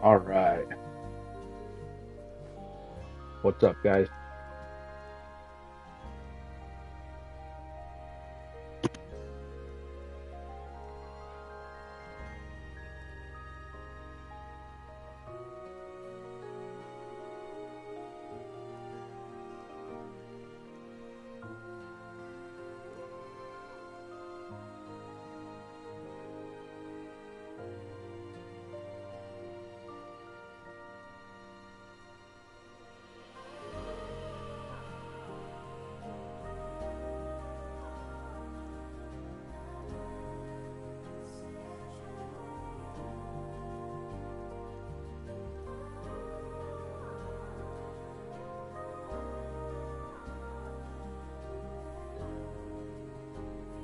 All right. What's up, guys?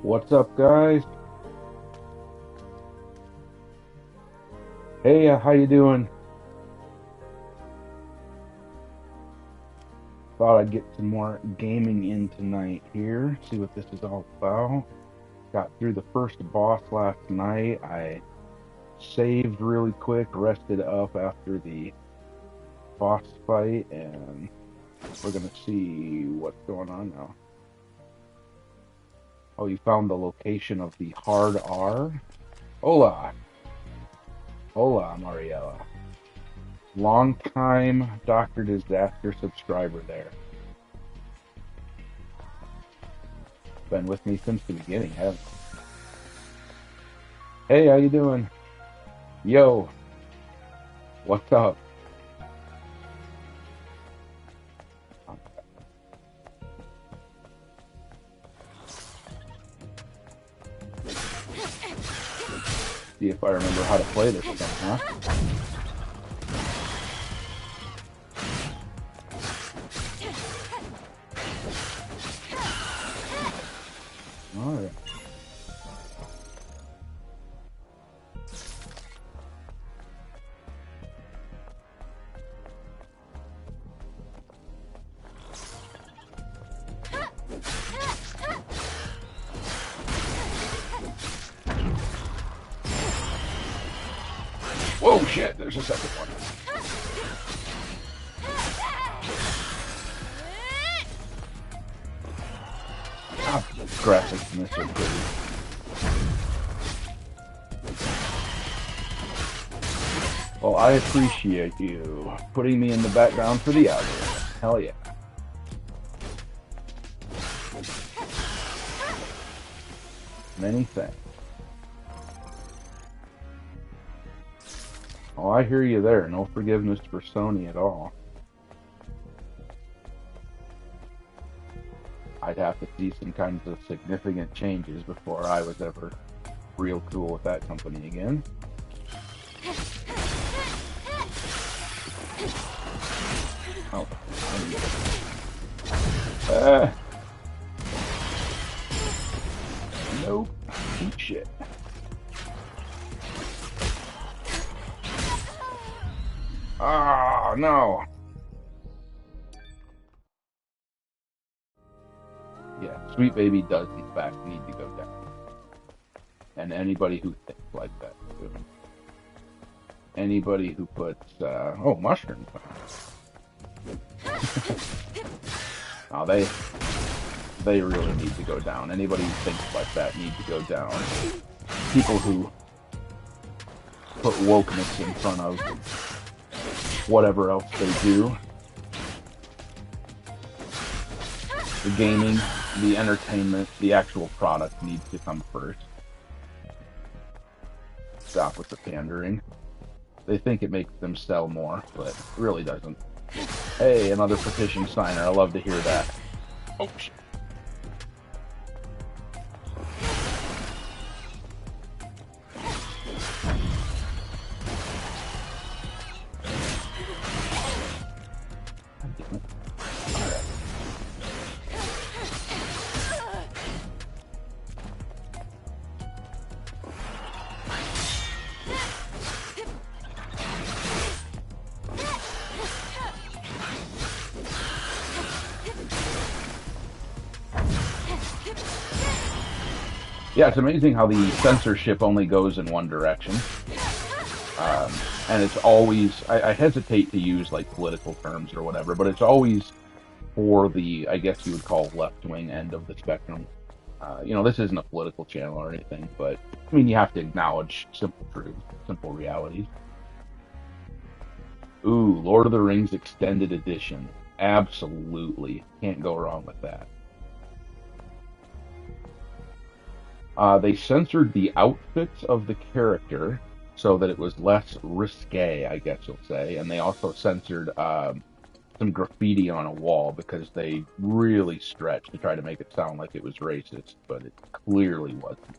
What's up, guys? Hey, how you doing? Thought I'd get some more gaming in tonight here. See what this is all about. Got through the first boss last night. I saved really quick, rested up after the boss fight, and we're gonna see what's going on now. Oh, you found the location of the hard R? Hola. Hola, Mariella. Long time Dr. Disaster subscriber there. Been with me since the beginning, haven't you? Hey, how you doing? Yo, what's up? See if I remember how to play this thing, huh? Alright. Whoa, shit, there's a second one. Ah, the graphics in this are pretty. Well, I appreciate you putting me in the background for the algorithm. Hell yeah. Many thanks. Oh, I hear you there. No forgiveness for Sony at all. I'd have to see some kinds of significant changes before I was ever real cool with that company again. Oh, nope. Eat shit. Oh, no. Yeah, Sweet Baby does in fact need to go down. And anybody who thinks like that. Anybody who puts, oh, mushrooms. Oh, they really need to go down. Anybody who thinks like that needs to go down. People who put wokeness in front of whatever else they do. The gaming, the entertainment, the actual product needs to come first. Stop with the pandering. They think it makes them sell more, but it really doesn't. Hey, another petition signer. I love to hear that. Oh, shit. Yeah, it's amazing how the censorship only goes in one direction. and it's always, I hesitate to use like political terms or whatever, but it's always for the, I guess you would call left-wing end of the spectrum. You know, this isn't a political channel or anything, but I mean, you have to acknowledge simple truths, simple realities. Ooh, Lord of the Rings Extended Edition. Absolutely. Can't go wrong with that. They censored the outfits of the character so that it was less risque, I guess you'll say. And they also censored some graffiti on a wall because they really stretched to try to make it sound like it was racist, but it clearly wasn't.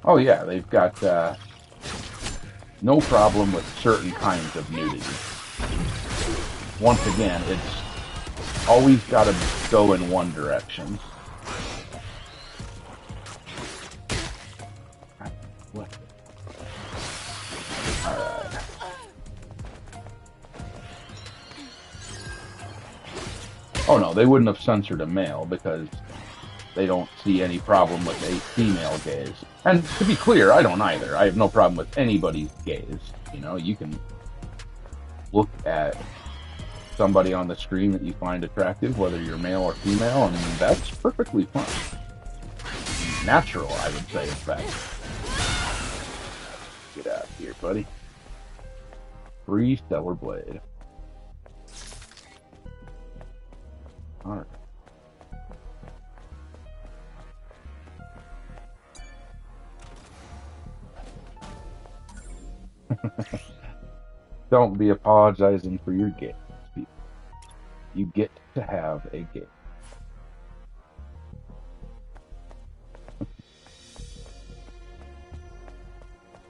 Oh yeah, they've got no problem with certain kinds of nudity. Once again, it's always got to go in one direction. Alright. Oh no, they wouldn't have censored a male because they don't see any problem with a female gaze. And to be clear, I don't either. I have no problem with anybody's gaze. You know, you can look at somebody on the screen that you find attractive, whether you're male or female, and that's perfectly fine. Natural, I would say, in fact. Get out of here, buddy. Free Stellar Blade. Alright. Don't be apologizing for your gaze, people. You get to have a gaze.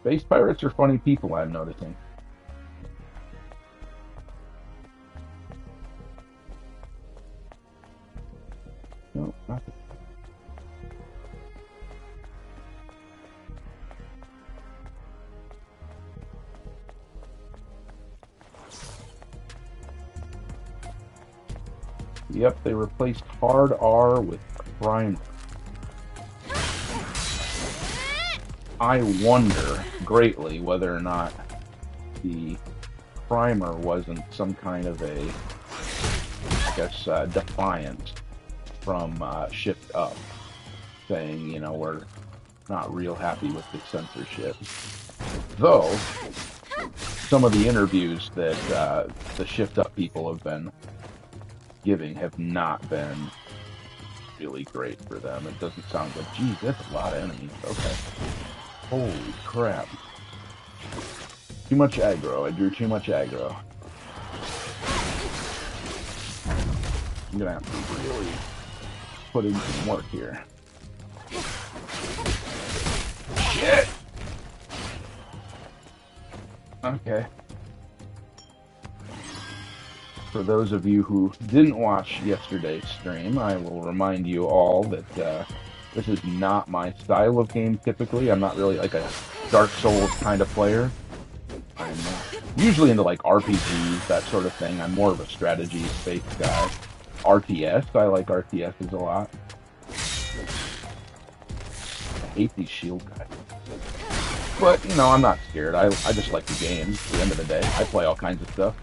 Space pirates are funny people, I'm noticing. No, not the... Yep, they replaced hard R with primer. I wonder greatly whether or not the primer wasn't some kind of a, I guess, defiance from Shift Up, saying, you know, we're not real happy with the censorship. Though, some of the interviews that the Shift Up people have been giving have not been really great for them. It doesn't sound like, geez, that's a lot of enemies. Okay. Holy crap. Too much aggro. I drew too much aggro. I'm gonna have to really put in some work here. Shit! Okay. For those of you who didn't watch yesterday's stream, I will remind you all that this is not my style of game typically. I'm not really like a Dark Souls kind of player. I'm usually into like RPGs, that sort of thing. I'm more of a strategy-based guy. RTS, I like RTSs a lot. I hate these shield guys. But, you know, I'm not scared. I just like the game at the end of the day. I play all kinds of stuff.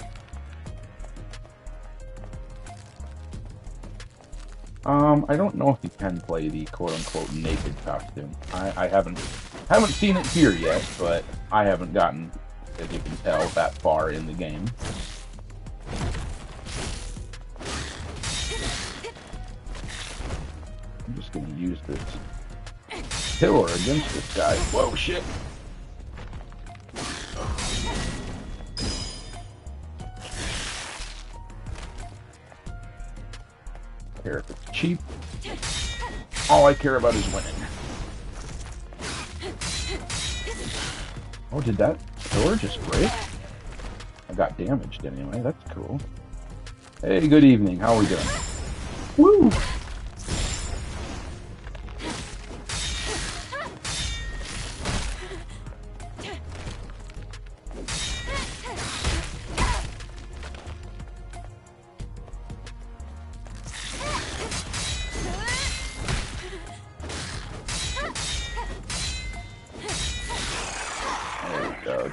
I don't know if you can play the quote-unquote naked costume. I haven't seen it here yet, but I haven't gotten, as you can tell, that far in the game. I'm just gonna use this pillar against this guy. Whoa, shit! Care if it's cheap. All I care about is winning. Oh, did that door just break? I got damaged anyway. That's cool. Hey, good evening. How are we doing? Woo!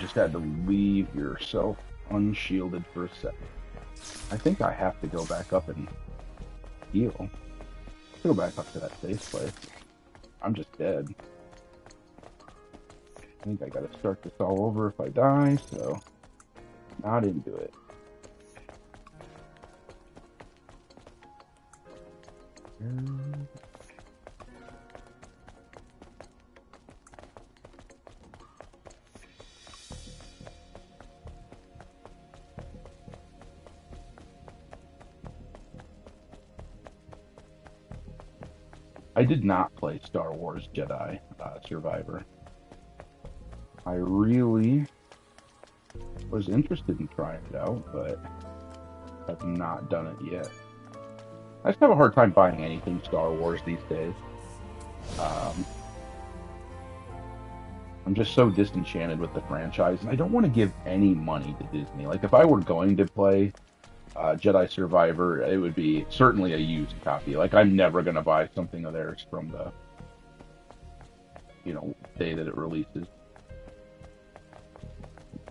just had to leave yourself unshielded for a second. I think I have to go back up and heal. Go back up to that safe place. I'm just dead. I think I gotta start this all over if I die, so not into it. I did not play Star Wars Jedi Survivor. I really was interested in trying it out, but have not done it yet. I just have a hard time buying anything Star Wars these days. I'm just so disenchanted with the franchise, and I don't want to give any money to Disney. Like, if I were going to play Jedi Survivor, it would be certainly a used copy. Like, I'm never going to buy something of theirs from the, day that it releases.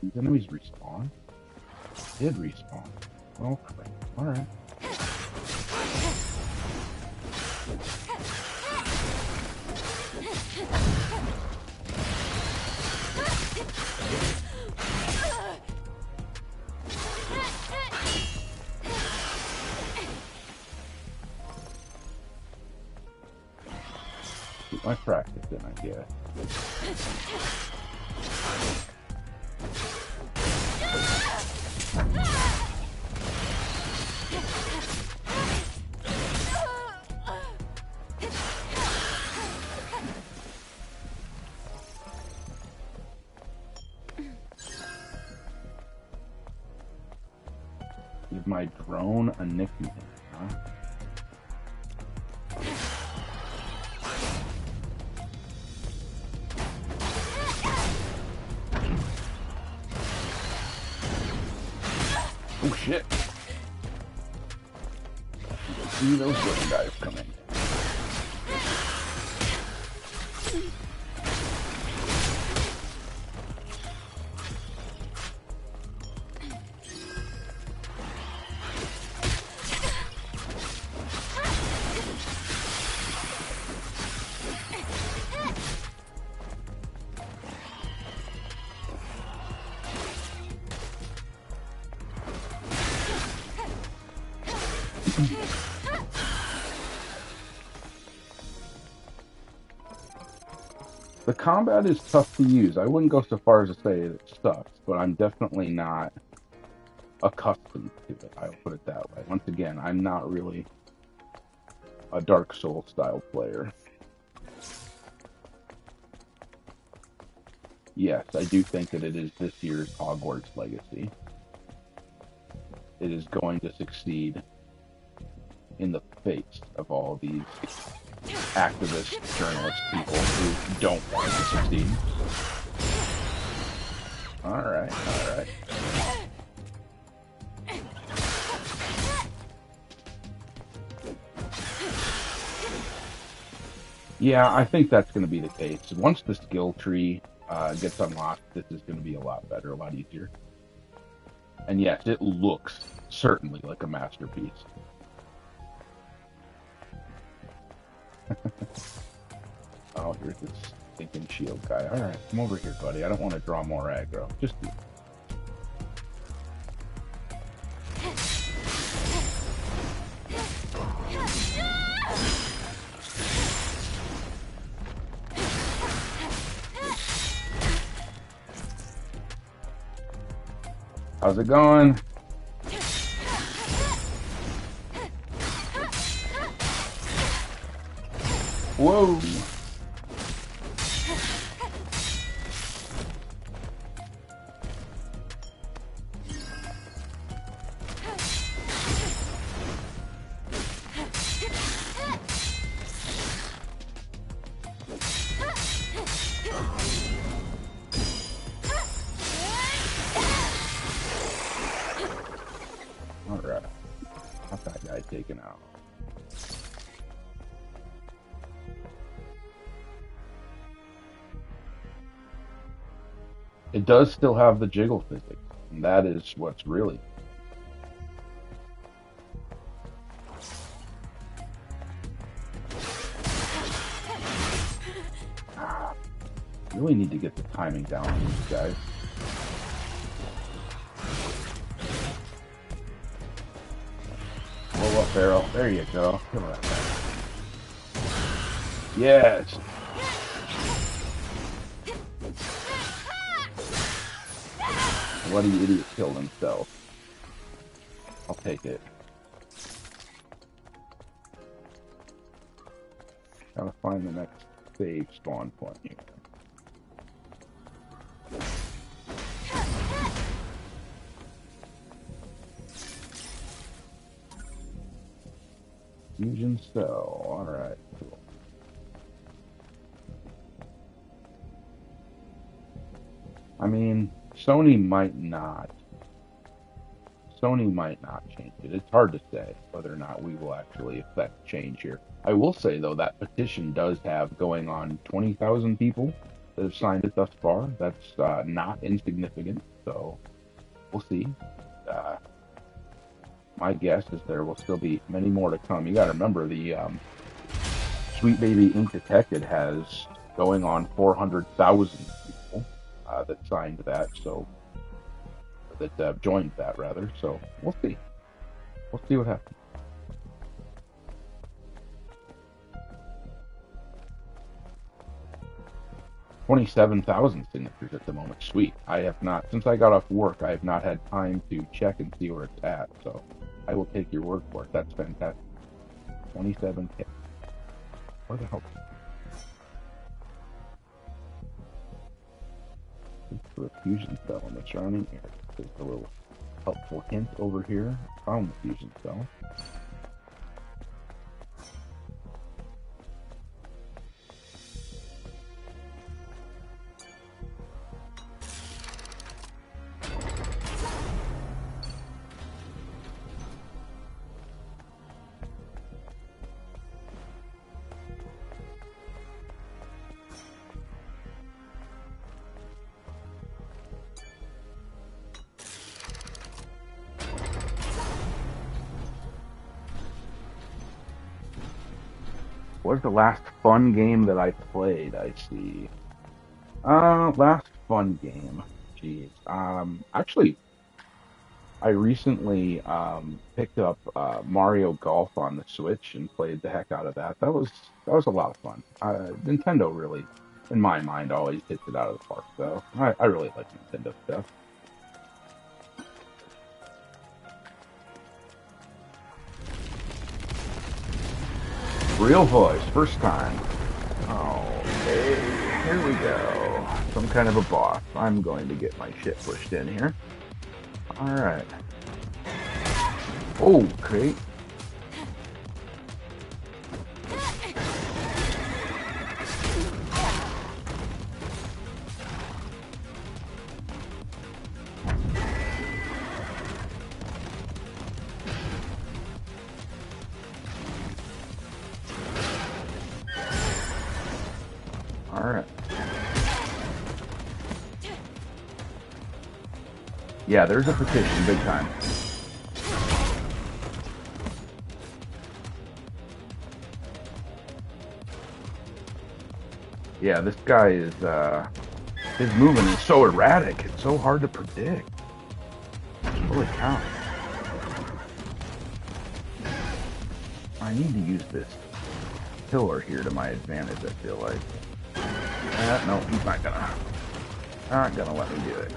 These enemies respawn? They did respawn. Oh, crap. Alright. Keep my practice in, I guess. Give my drone a nickname, huh? Oh shit! See those little guys coming. The combat is tough to use. I wouldn't go so far as to say it sucks, but I'm definitely not accustomed to it. I'll put it that way. Once again, I'm not really a Dark Souls style player. Yes, I do think that it is this year's Hogwarts Legacy. It is going to succeed in the face of all these activist, journalist people who don't want it to succeed. Alright, alright. Yeah, I think that's going to be the case. Once the skill tree gets unlocked, this is going to be a lot better, a lot easier. And yes, it looks certainly like a masterpiece. Oh, here's this stinking shield guy. Alright, come over here, buddy. I don't want to draw more aggro. Just do. How's it going? Whoa! Alright. Got that guy taken out. It does still have the jiggle physics, and that is what's really. Really need to get the timing down on these guys. Blow up arrow. There you go. Kill that guy. Yes. Bloody idiot killed himself. I'll take it. Gotta find the next save spawn point here. Fusion cell. Alright, cool. I mean, Sony might not change it. It's hard to say whether or not we will actually affect change here. I will say, though, that petition does have going on 20,000 people that have signed it thus far. That's not insignificant, so we'll see. My guess is there will still be many more to come. You got to remember, the Sweet Baby Undetected has going on 400,000 people that signed that, so that joined that rather. So we'll see. We'll see what happens. 27,000 signatures at the moment. Sweet. I have not, since I got off work, I have not had time to check and see where it's at. So I will take your word for it. That's fantastic. 27K. Where the hell? For a fusion cell in the surrounding area. There's a little helpful hint over here. Found the fusion cell. What was the last fun game that I played? I see. Last fun game. Jeez. Actually, I recently picked up Mario Golf on the Switch and played the heck out of that. That was a lot of fun. Nintendo really, in my mind, always hits it out of the park. So I really like Nintendo stuff. Real voice, first time. Okay, here we go. Some kind of a boss. I'm going to get my shit pushed in here. Alright. Okay. Alright. Yeah, there's a petition, big time. Yeah, this guy is, his movement is so erratic, it's so hard to predict. Holy cow. I need to use this pillar here to my advantage, I feel like. No, he's not gonna let me do it.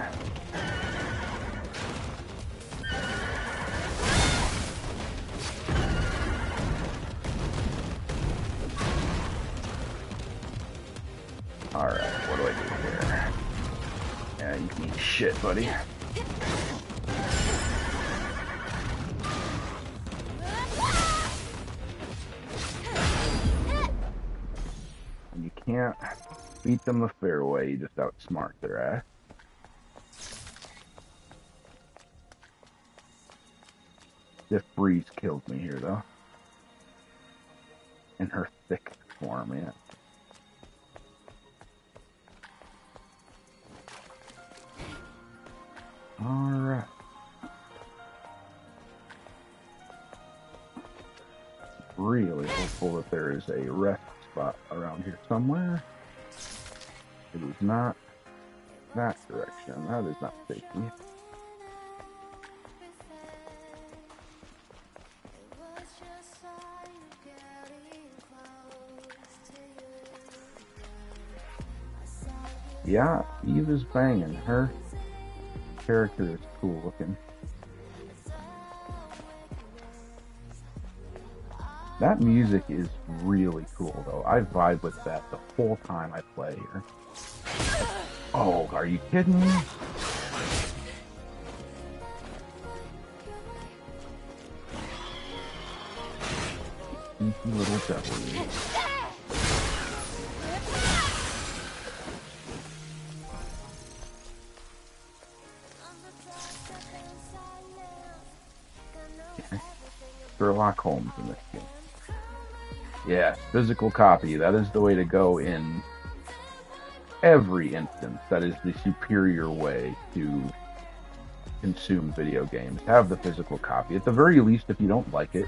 Alright, what do I do here? Yeah, you can eat shit, buddy. And you can't beat them the fair way, you just outsmart their ass. This breeze killed me here, though. In her thick form, yeah. Alright. Really hopeful that there is a rest spot around here somewhere. It is not that direction. That is not safety. Yeah, Eve is banging. Her character is cool looking. That music is really cool, though. I vibe with that the whole time I play here. Oh, are you kidding me? Sneaky little devil. Sherlock Holmes in this game. Yes, physical copy. That is the way to go in every instance. That is the superior way to consume video games. Have the physical copy. At the very least, if you don't like it,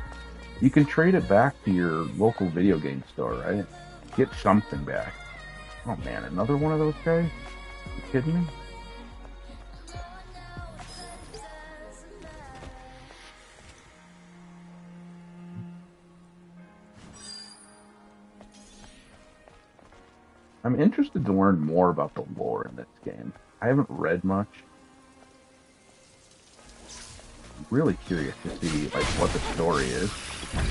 you can trade it back to your local video game store, right? Get something back. Oh man, another one of those guys? You kidding me? I'm interested to learn more about the lore in this game. I haven't read much. I'm really curious to see like what the story is.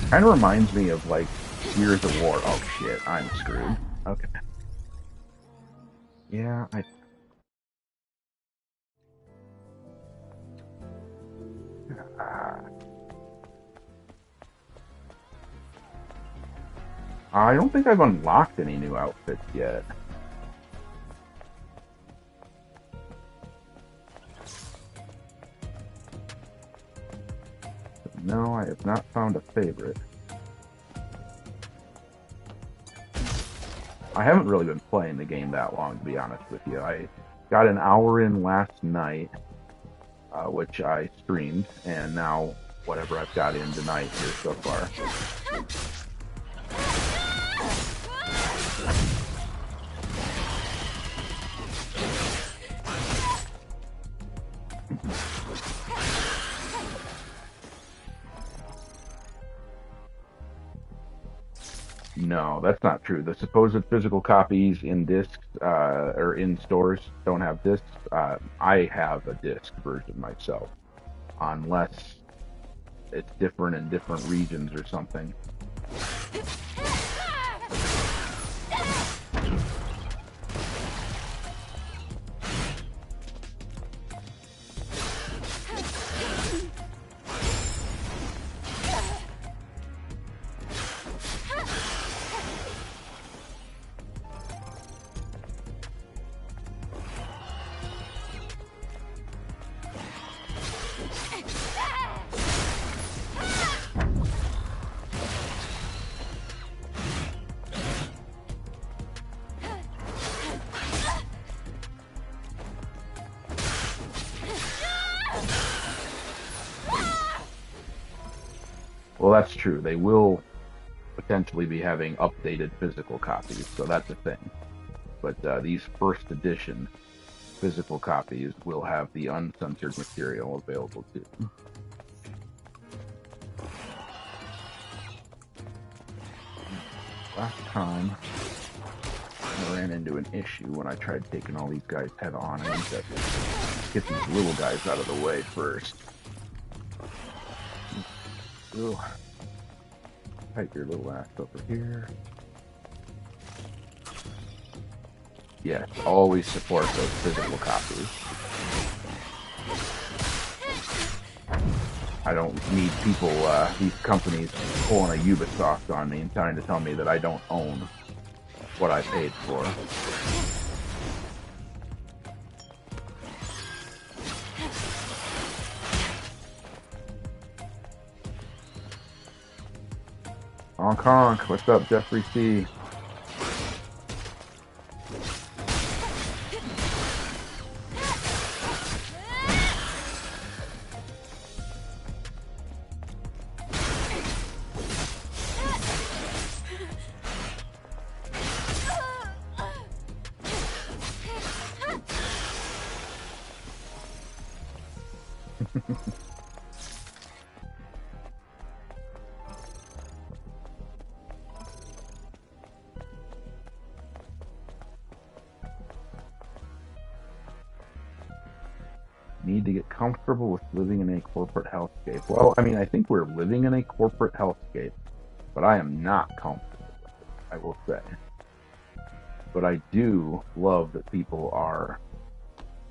Kind of reminds me of like Gears of War. Oh shit, I'm screwed. Okay. Yeah, I don't think I've unlocked any new outfits yet. No, I have not found a favorite. I haven't really been playing the game that long, to be honest with you. I got an hour in last night, which I streamed, and now whatever I've got in tonight here so far. No, that's not true. The supposed physical copies in discs or in stores don't have discs. I have a disc version myself, unless it's different in different regions or something. Well, that's true. They will potentially be having updated physical copies, so that's a thing. But these first edition physical copies will have the uncensored material available too. Last time, I ran into an issue when I tried taking all these guys head on. I need to get these little guys out of the way first. Ooh. Type your little ass over here. Yes, always support those physical copies. I don't need people, these companies pulling a Ubisoft on me and trying to tell me that I don't own what I paid for. Honk honk, what's up, Jeffrey C? Need to get comfortable with living in a corporate hellscape. Well, I mean, I think we're living in a corporate hellscape, but I am not comfortable with it, I will say. But I do love that people are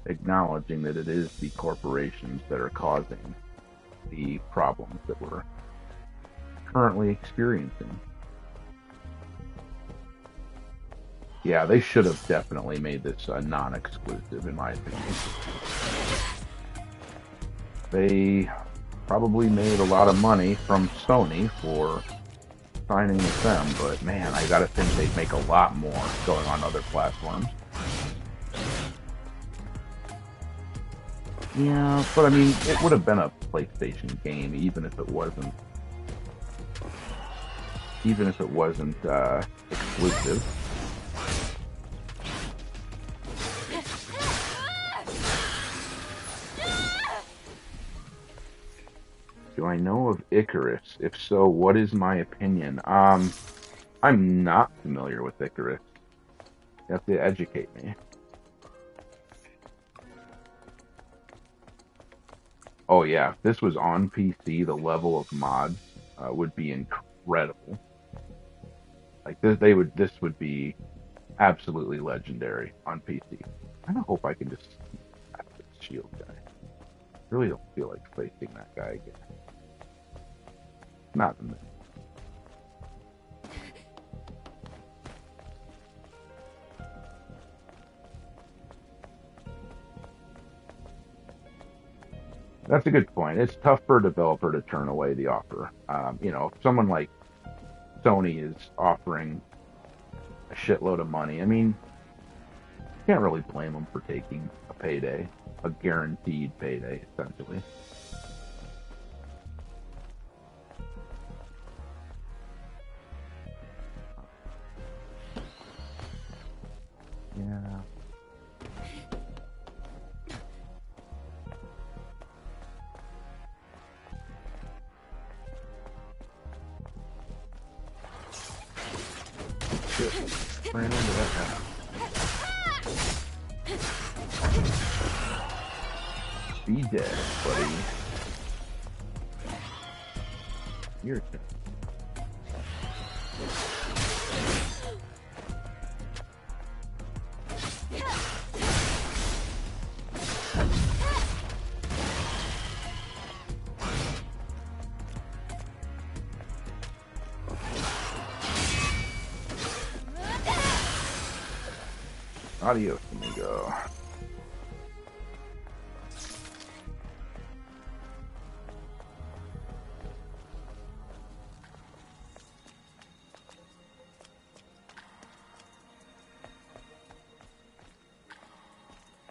acknowledging that it is the corporations that are causing the problems that we're currently experiencing. Yeah, they should have definitely made this a non-exclusive, in my opinion. They probably made a lot of money from Sony for signing with them, but man, I gotta think they'd make a lot more going on other platforms. Yeah, but I mean, it would have been a PlayStation game, even if it wasn't exclusive. Do I know of Icarus? If so, what is my opinion? I'm not familiar with Icarus. You have to educate me. Oh yeah, if this was on PC, the level of mods would be incredible. Like this would be absolutely legendary on PC. I don't hope I can just have this shield guy. I really don't feel like facing that guy again. Not in this. That's a good point. It's tough for a developer to turn away the offer. If someone like Sony is offering a shitload of money, I mean, you can't really blame them for taking a payday, a guaranteed payday, essentially. Yeah. Shit. Ran into that guy. Be dead, buddy. You're dead. Adios, amigo.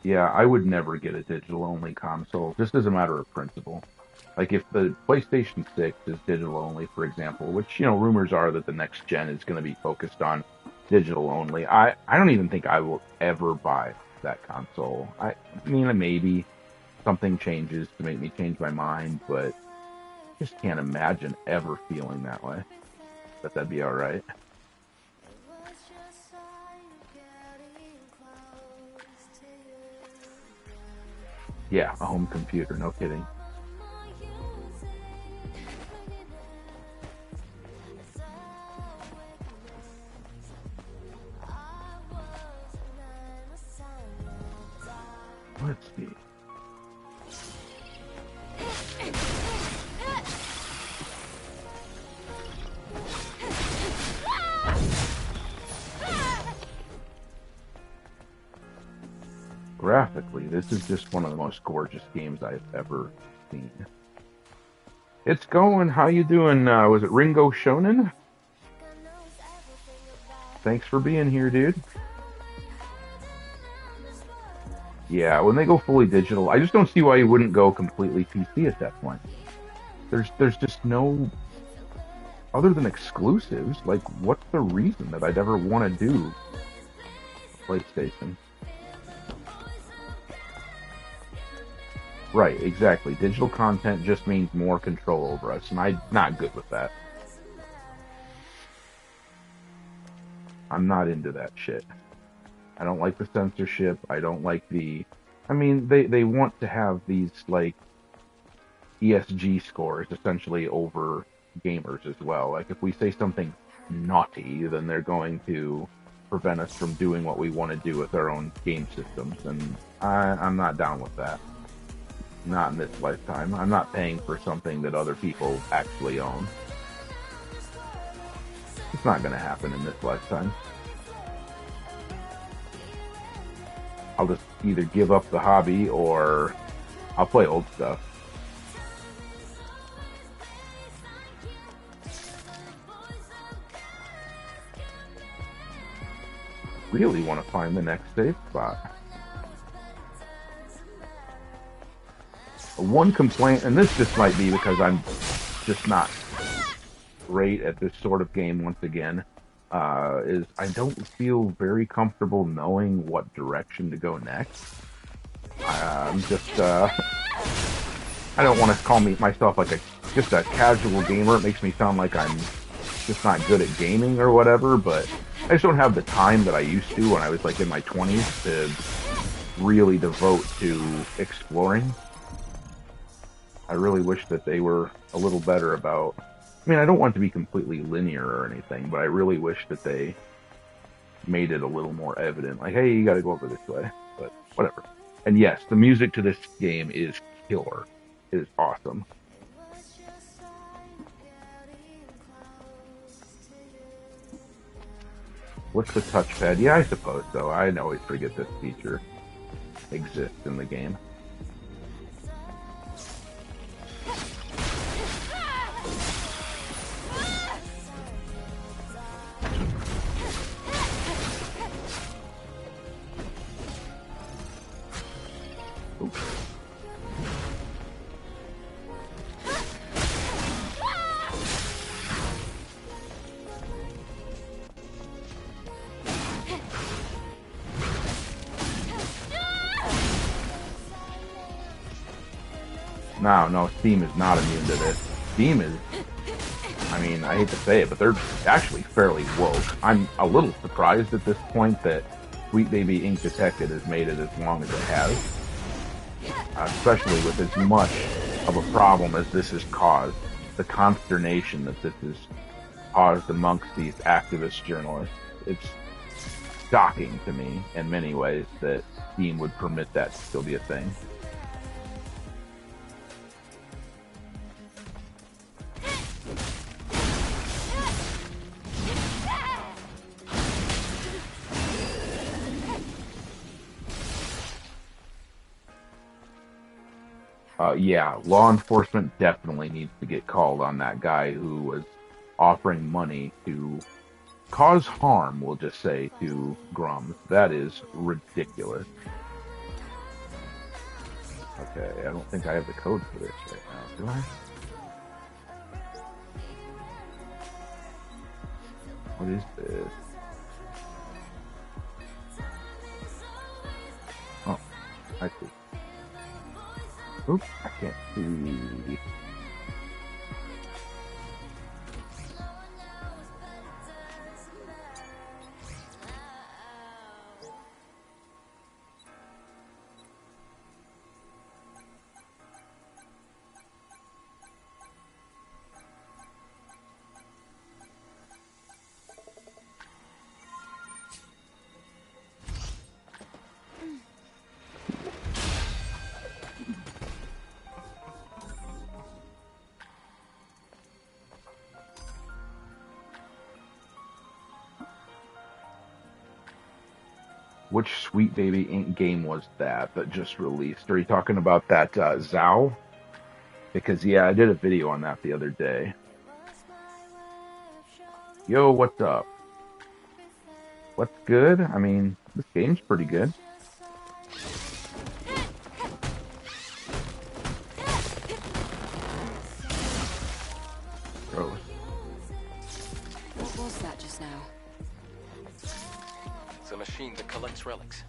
Yeah, I would never get a digital-only console, just as a matter of principle. Like, if the PlayStation 6 is digital-only, for example, which, rumors are that the next gen is going to be focused on digital-only, I don't even think I will ever buy that console. I mean, maybe something changes to make me change my mind, but I just can't imagine ever feeling that way. But that'd be alright. Yeah, a home computer, no kidding. Let's see. Graphically, this is just one of the most gorgeous games I've ever seen. It's going. How you doing? Was it Ringo Shonen? Thanks for being here, dude. Yeah, when they go fully digital, I just don't see why you wouldn't go completely PC at that point. There's just no, other than exclusives, like, what's the reason that I'd ever want to do PlayStation? Right, exactly. Digital content just means more control over us, and I'm not good with that. I'm not into that shit. I don't like the censorship. I don't like the. I mean, they want to have these like ESG scores essentially over gamers as well. Like if we say something naughty, then they're going to prevent us from doing what we want to do with our own game systems, and I'm not down with that. Not in this lifetime. I'm not paying for something that other people actually own. It's not going to happen in this lifetime. I'll just either give up the hobby or I'll play old stuff. Really want to find the next safe spot. One complaint, and this just might be because I'm just not great at this sort of game once again, is I don't feel very comfortable knowing what direction to go next. I'm just, I don't want to call myself like just a casual gamer. It makes me sound like I'm just not good at gaming or whatever, but I just don't have the time that I used to when I was like in my 20s to really devote to exploring. I really wish that they were a little better about. I mean, I don't want it to be completely linear or anything, but I really wish that they made it a little more evident. Like, hey, you got to go over this way, but whatever. And yes, the music to this game is killer. It is awesome. What's the touchpad? Yeah, I suppose so. I always forget this feature exists in the game. Oops. No, Steam is not immune to this. Steam is, I mean, I hate to say it, but they're actually fairly woke. I'm a little surprised at this point that Sweet Baby Ink Detected has made it as long as it has. Especially with as much of a problem as this has caused. The consternation that this has caused amongst these activist journalists. It's shocking to me in many ways that Steam would permit that to still be a thing. Yeah, law enforcement definitely needs to get called on that guy who was offering money to cause harm, we'll just say, to Grums. That is ridiculous. Okay, I don't think I have the code for this right now, do I? What is this? Oh, I see. Oops, I can't see. Which Sweet Baby Inc. game was that just released? Are you talking about that Zao? Because, yeah, I did a video on that the other day. Yo, what's up? What's good? I mean, this game's pretty good. Gross. What was that just now? It's a machine that collects relics.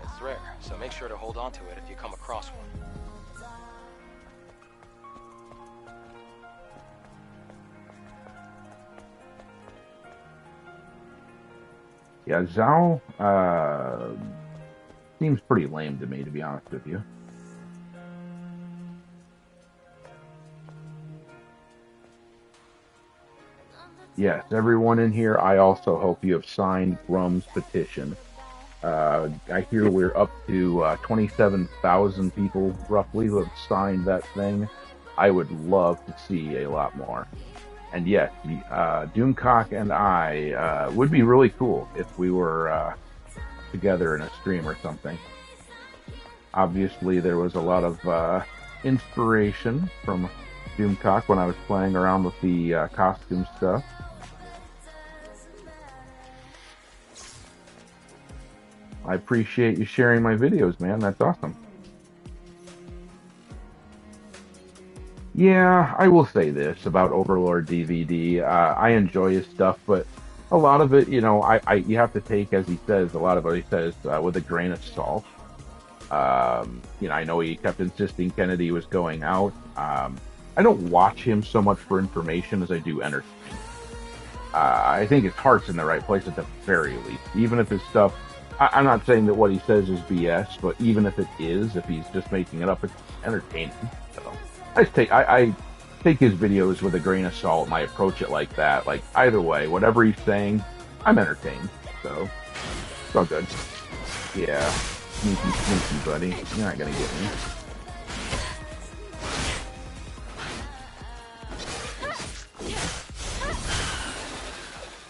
It's rare, so make sure to hold on to it if you come across one. Yeah, Zhao seems pretty lame to me, to be honest with you. Yes, everyone in here, I also hope you have signed Grum's petition. I hear we're up to 27,000 people, roughly, who have signed that thing. I would love to see a lot more. And yes, Doomcock and I would be really cool if we were together in a stream or something. Obviously, there was a lot of inspiration from Doomcock when I was playing around with the costume stuff. I appreciate you sharing my videos, man. That's awesome. Yeah, I will say this about Overlord DVD. I enjoy his stuff, but a lot of it, you have to take, as he says, a lot of what he says with a grain of salt. I know he kept insisting Kennedy was going out. I don't watch him so much for information as I do entertainment. I think his heart's in the right place at the very least. Even if his stuff, I'm not saying that what he says is BS, but even if it is, if he's just making it up, it's entertaining. So I take his videos with a grain of salt, and I approach it like that. Like either way, whatever he's saying, I'm entertained. So it's all good. Yeah, sneaky, buddy. You're not gonna get me.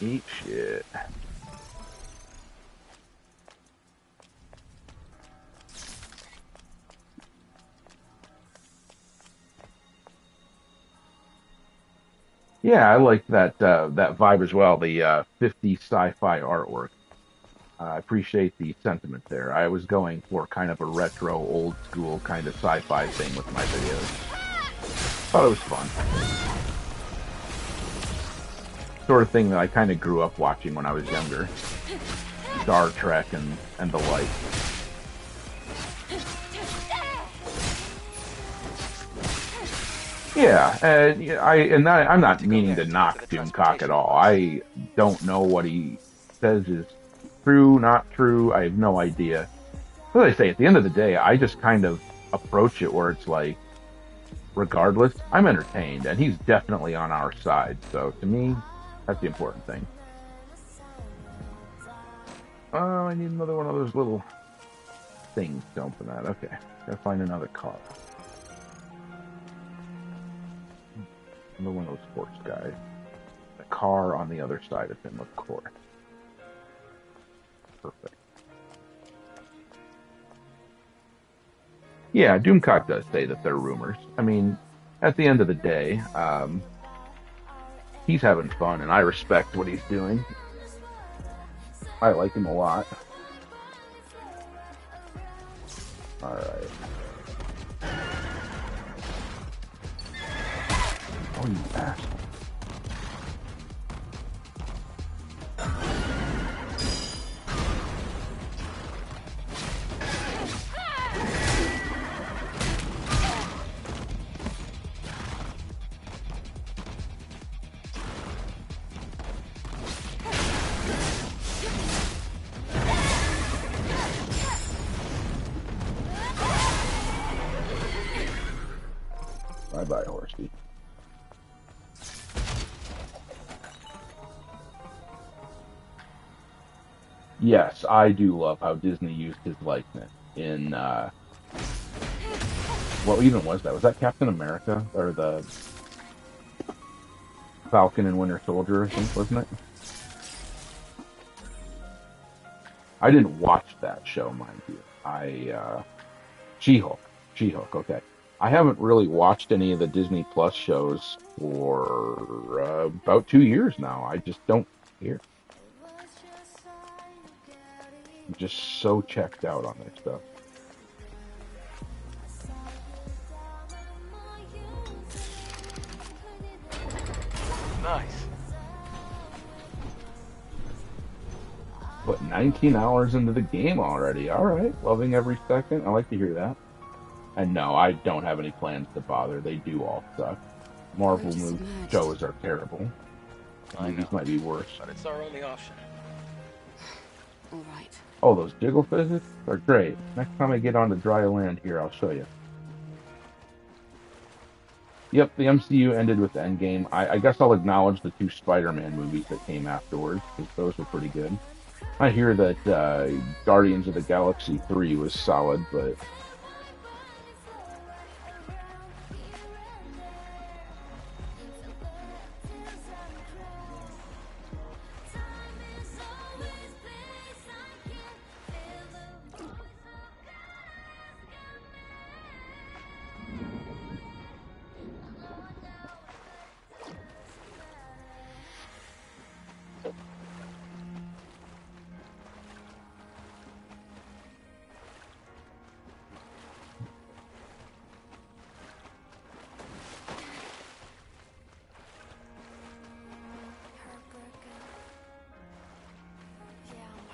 Eat shit. Yeah, I like that that vibe as well. The 50 sci-fi artwork. I appreciate the sentiment there. I was going for kind of a retro, old school kind of sci-fi thing with my videos. Thought it was fun. Sort of thing that I kind of grew up watching when I was younger. Star Trek and the like. Yeah, I'm not meaning to knock Doomcock at all. I don't know what he says is true, not true. I have no idea. As I say, at the end of the day, I just kind of approach it where it's like, regardless, I'm entertained, and he's definitely on our side. So to me, that's the important thing. Oh, I need another one of those little things to open that. Okay, gotta find another car. Another one of those sports guys. The car on the other side of him, of course. Perfect. Yeah, Doomcock does say that they're rumors. I mean, at the end of the day, he's having fun, and I respect what he's doing. I like him a lot. All right. Oh, you asshole. Bye-bye, horsey. Yes, I do love how Disney used his likeness in, what even was that? Was that Captain America? Or the Falcon and Winter Soldier, I think, wasn't it? I didn't watch that show, mind you. She-Hulk. She-Hulk, okay. I haven't really watched any of the Disney Plus shows for about 2 years now. I just don't care. I'm just so checked out on their stuff. Nice. Put 19 hours into the game already. All right, loving every second. I like to hear that. And no, I don't have any plans to bother. They do all suck. Marvel shows are terrible. I know. These might be worse. But it's our only option. All right. Oh, those jiggle physics are great. Next time I get onto dry land here, I'll show you. Yep, the MCU ended with Endgame. I guess I'll acknowledge the two Spider-Man movies that came afterwards, because those were pretty good. I hear that Guardians of the Galaxy 3 was solid, but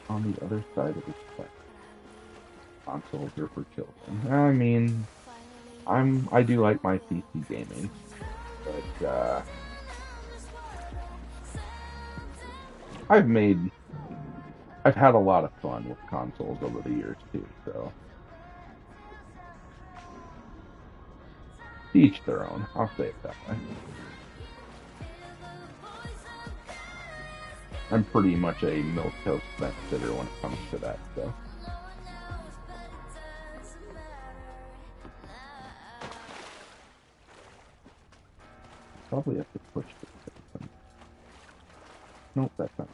on the other side of the spectrum, consoles are for children. I mean, I do like my PC gaming, but I've made I've had a lot of fun with consoles over the years too. So to each their own. I'll say it that way. I'm pretty much a milquetoast fence sitter when it comes to that stuff. Probably have to push this. Nope, that's not.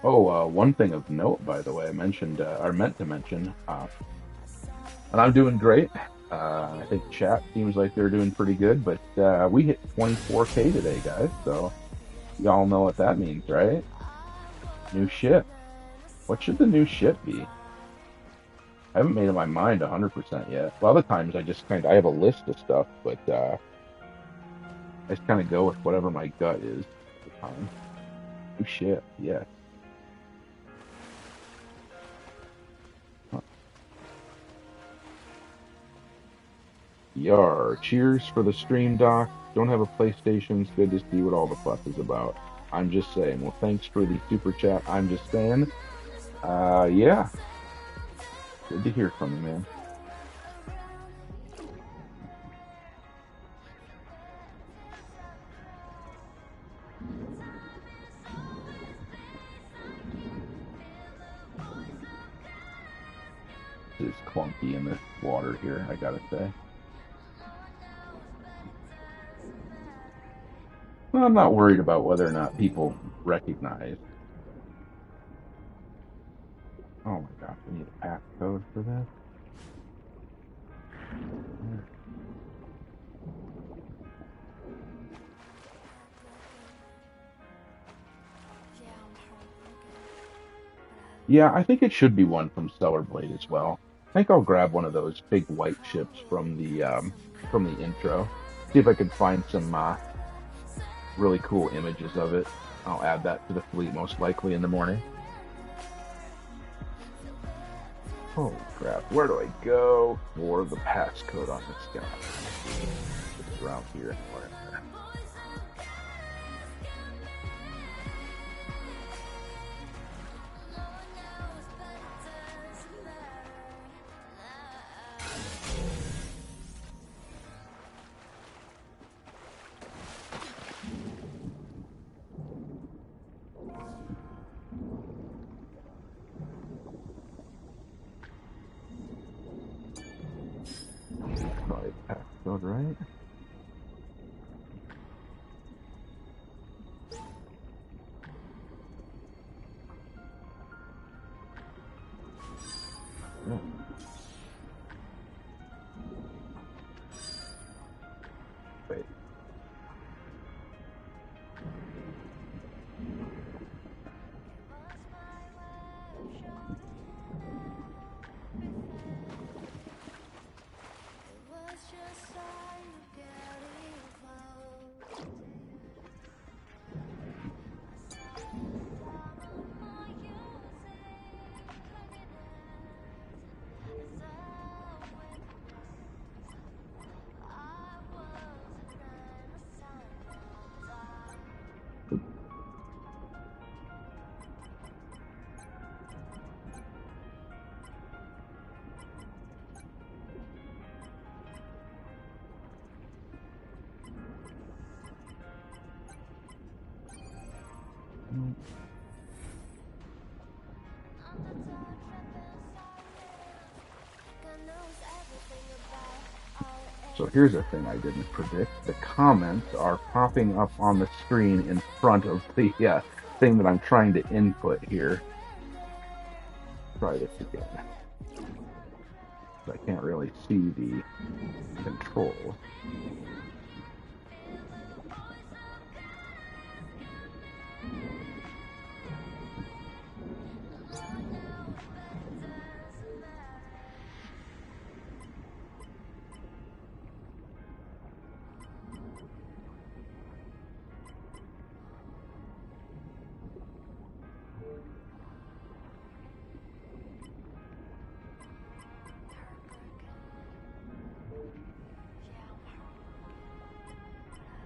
Oh, one thing of note, by the way, I mentioned, or meant to mention, and I'm doing great. I think chat seems like they're doing pretty good, but we hit 24K today, guys. So y'all know what that means, right? New ship. What should the new ship be? I haven't made up my mind 100% yet. A lot of times I have a list of stuff, but I just kind of go with whatever my gut is at the time. New ship, yes. Yar, cheers for the stream, Doc. Don't have a PlayStation. It's good to see what all the fuss is about. I'm just saying. Well, thanks for the super chat. I'm just saying. Yeah. Good to hear from you, man. This is clunky in this water here, I gotta say. Well, I'm not worried about whether or not people recognize. Oh my gosh, we need a passcode for this. Yeah, I think it should be one from Stellar Blade as well. I think I'll grab one of those big white ships from the intro. See if I can find some really cool images of it. I'll add that to the fleet most likely in the morning. Holy crap, where do I go for the passcode on this guy? It's around here anywhere. Probably passcode, right? Yeah. So here's a thing I didn't predict. The comments are popping up on the screen in front of the thing that I'm trying to input here. Try this again. I can't really see the control.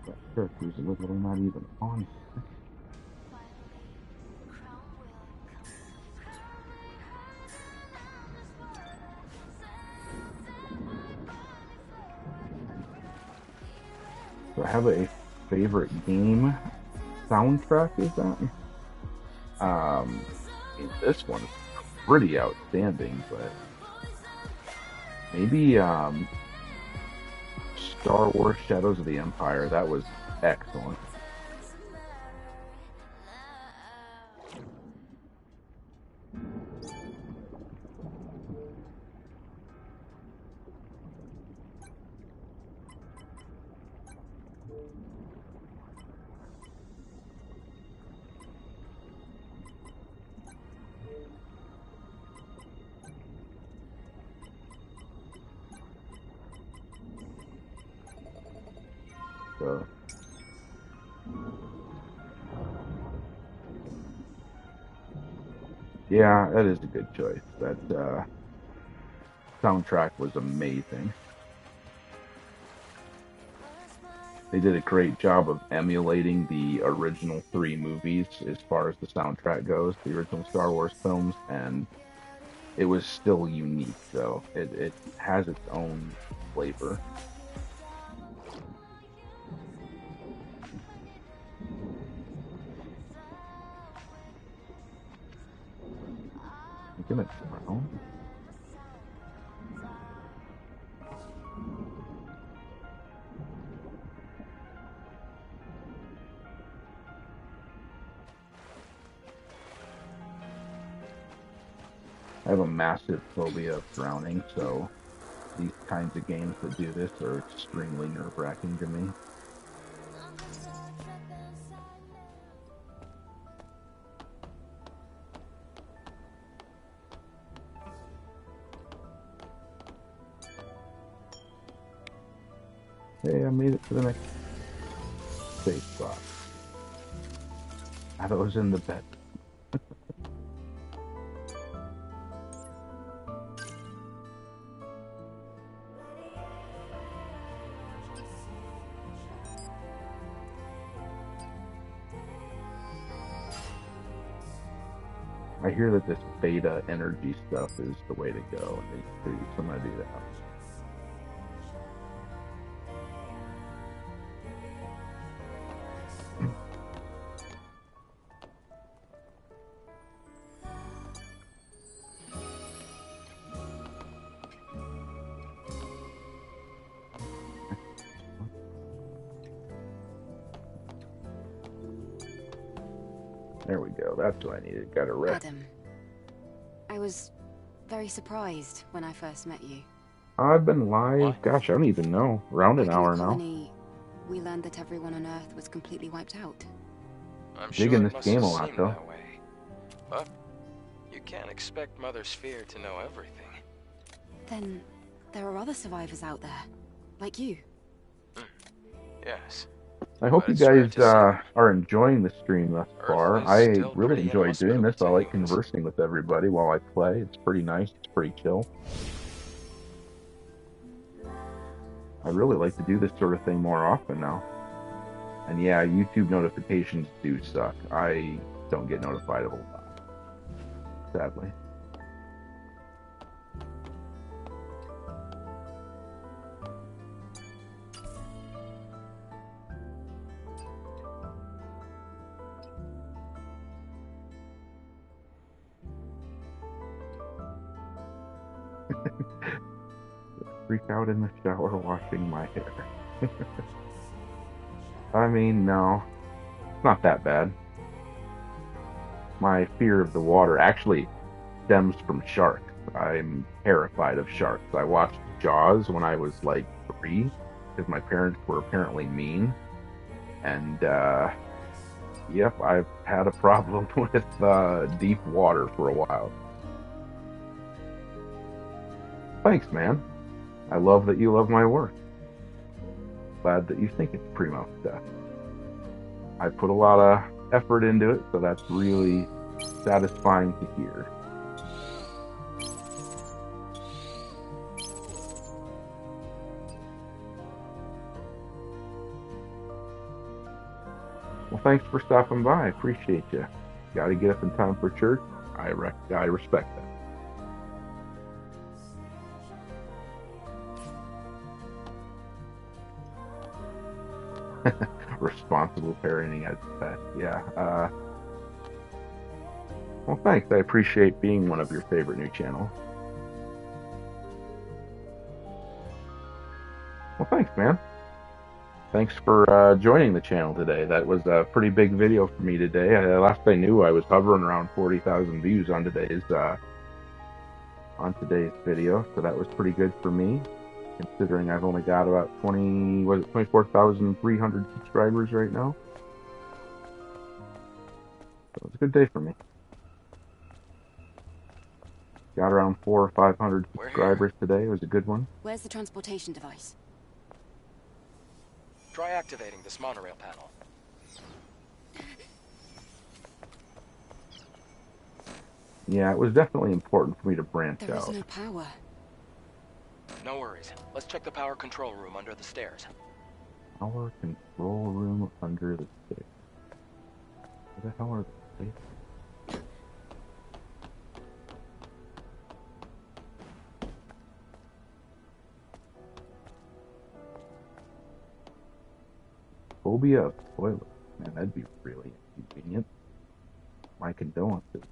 That character's literally not even on here. So I have a favorite game soundtrack, is that? I mean, this one's pretty outstanding, but maybe Star Wars Shadows of the Empire, that was excellent. So, yeah, that is a good choice. That soundtrack was amazing. They did a great job of emulating the original three movies as far as the soundtrack goes, the original Star Wars films, and it was still unique, though. It has its own flavor. I'm gonna drown. I have a massive phobia of drowning, so these kinds of games that do this are extremely nerve-wracking to me. Hey, I made it to the next safe spot. I thought it was in the bed. I hear that this beta energy stuff is the way to go, so I'm gonna do that. There we go. That's what I needed. Got a rest. Adam, I was very surprised when I first met you. I've been live. What? Gosh, I don't even know. Around an Back in hour the now. colony, we learned that everyone on Earth was completely wiped out. I'm Digging sure this it must game have a lot, seemed though. that way. But you can't expect Mother Sphere to know everything. Then there are other survivors out there, like you. Yes. I hope But you it's rare guys to see. are enjoying the stream thus far. Earth is I still really pretty enjoy doing this. I inhospitable to like humans. conversing with everybody while I play. It's pretty nice. It's pretty chill. I really like to do this sort of thing more often now. And yeah, YouTube notifications do suck. I don't get notified of a lot, sadly. freak out in the shower washing my hair. I mean, no, it's not that bad. My fear of the water actually stems from sharks. I'm terrified of sharks. I watched Jaws when I was like 3 because my parents were apparently mean. And, yep, I've had a problem with deep water for a while. Thanks, man. I love that you love my work. Glad that you think it's primo stuff. I put a lot of effort into it, so that's really satisfying to hear. Well, thanks for stopping by. I appreciate you. Got to get up in time for church. I respect that. Responsible parenting as best. Yeah. Well, thanks. I appreciate being one of your favorite new channels. Well, thanks, man. Thanks for joining the channel today. That was a pretty big video for me today. Last I knew, I was hovering around 40,000 views on today's video, so that was pretty good for me, considering I've only got about 24,300 subscribers right now. So it was a good day for me. Got around 400 or 500 subscribers today. It was a good one. Where's the transportation device? Try activating this monorail panel. Yeah, it was definitely important for me to branch There is out. no power. No worries. Let's check the power control room under the stairs. Power control room under the stairs. Where the hell are the stairs? Phobia of toilets. Man, that'd be really inconvenient. My condolences.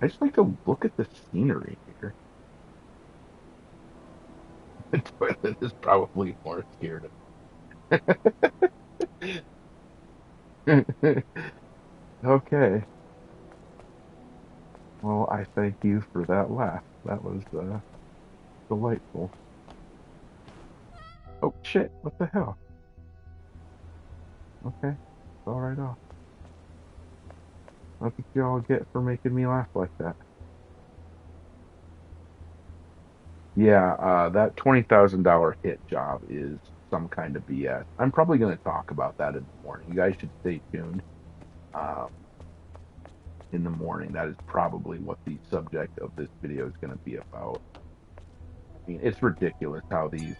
I just like to look at the scenery here. The toilet is probably more scared of me. Okay. Well, I thank you for that laugh. That was delightful. Oh shit! What the hell? Okay, it's all right off. That's what y'all get for making me laugh like that. Yeah, that $20,000 hit job is some kind of BS. I'm probably going to talk about that in the morning. You guys should stay tuned. Um, in the morning, that is probably what the subject of this video is going to be about. I mean, it's ridiculous how these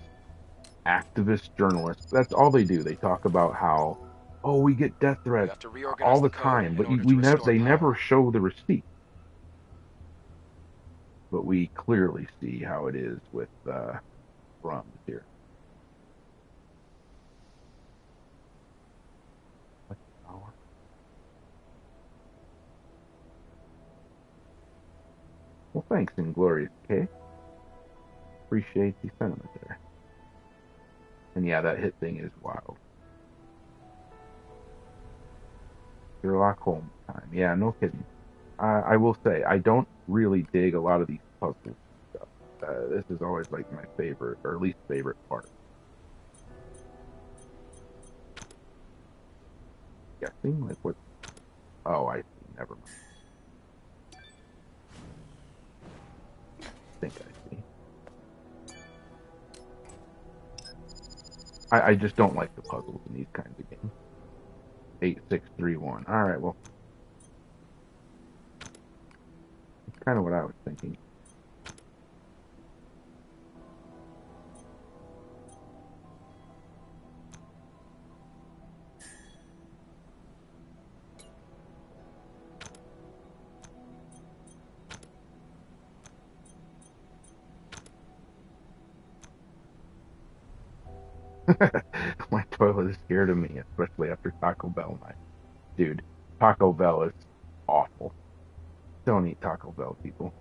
activist journalists, that's all they do. They talk about how, oh, we get death We threats have to reorganize all the the code time, in but order to restore they power. never show the receipt. But we clearly see how it is with drums here. Well, thanks, Inglorious K. Appreciate the sentiment there. And yeah, that hit thing is wild. Sherlock Holmes time. Yeah, no kidding. I will say, I don't really dig a lot of these puzzles stuff. This is always like my favorite, or least favorite part. Guessing? Like what? Oh, I see. Never mind. I think I see. I just don't like the puzzles in these kinds of games. 8631. Alright, well. That's kind of what I was thinking. My toilet is scared of me, especially after Taco Bell night. Dude, Taco Bell is awful. Don't eat Taco Bell, people.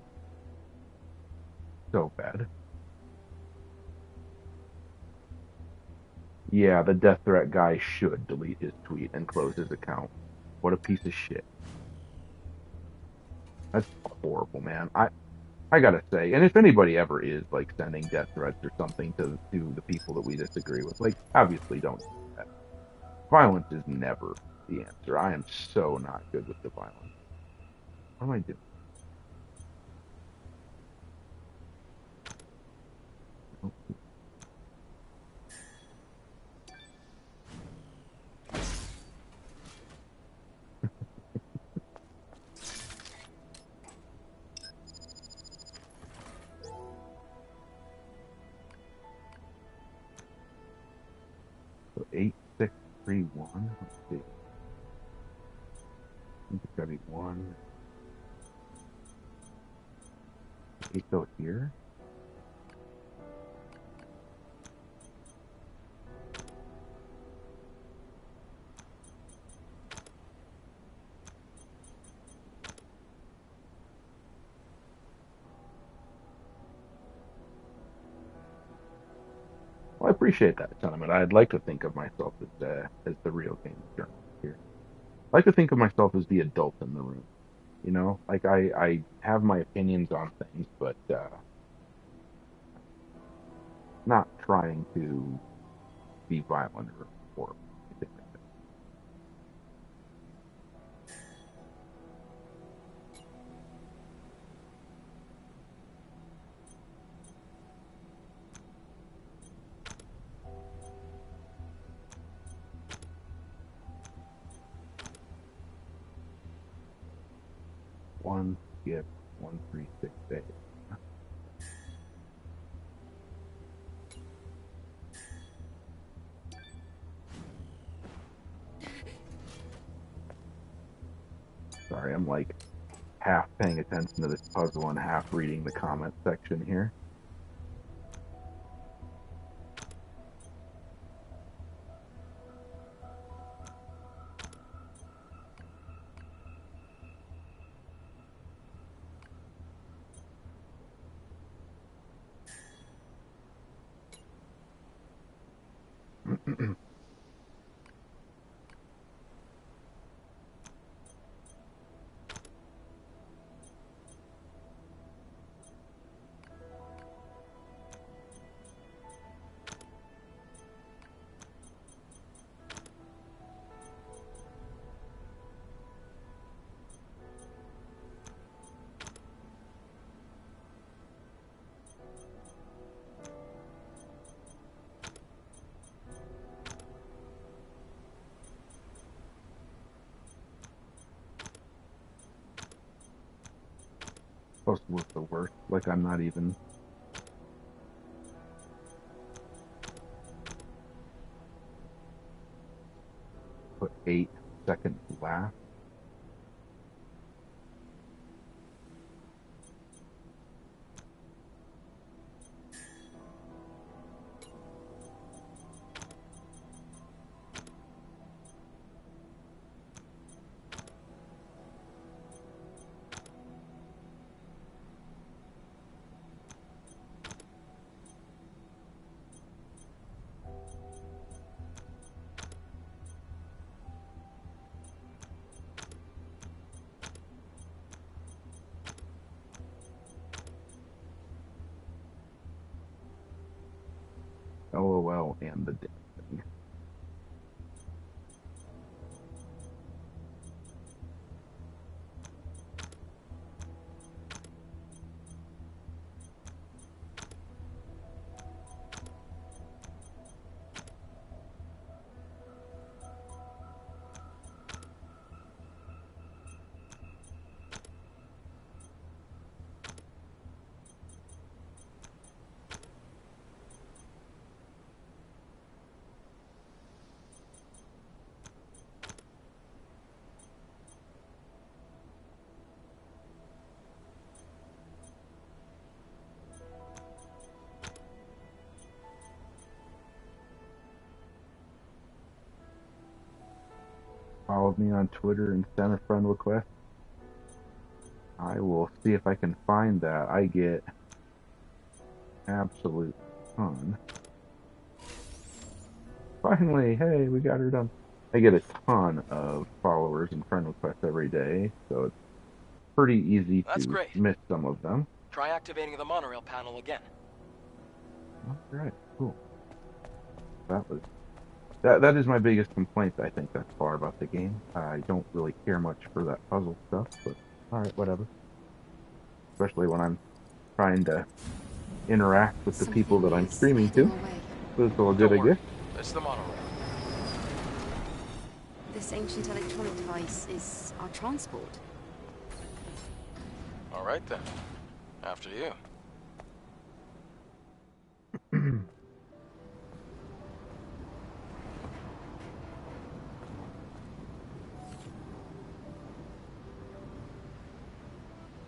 So bad. Yeah, the death threat guy should delete his tweet and close his account. What a piece of shit. That's horrible, man. I gotta say, and if anybody ever is like sending death threats or something to the people that we disagree with, like obviously don't do that. Violence is never the answer. I am so not good with the violence. What am I doing? So 8631. Let's see. I think it's gotta be one. 8 go here. Well, I appreciate that sentiment. I'd like to think of myself as the real game journalist here. I like to think of myself as the adult in the room. You know, like I have my opinions on things, but not trying to be violent or anything like that. One skip 1368. Sorry, I'm like half paying attention to this puzzle and half reading the comment section here. Supposed to look the worst, like I'm not even. Put 8 seconds last. LOL and the damn thing. followed me on Twitter and sent a friend request. I will see if I can find that. I get absolute ton. Finally, hey, we got her done. I get a ton of followers and friend requests every day, so it's pretty easy That's to great. miss some of them. Try activating the monorail panel again. Alright, cool. That is my biggest complaint, I think, thus far about the game. I don't really care much for that puzzle stuff, but alright, whatever. Especially when I'm trying to interact with the people that I'm streaming to. So it's all good, I guess. It's the monorail. This ancient electronic device is our transport. All right then. After you.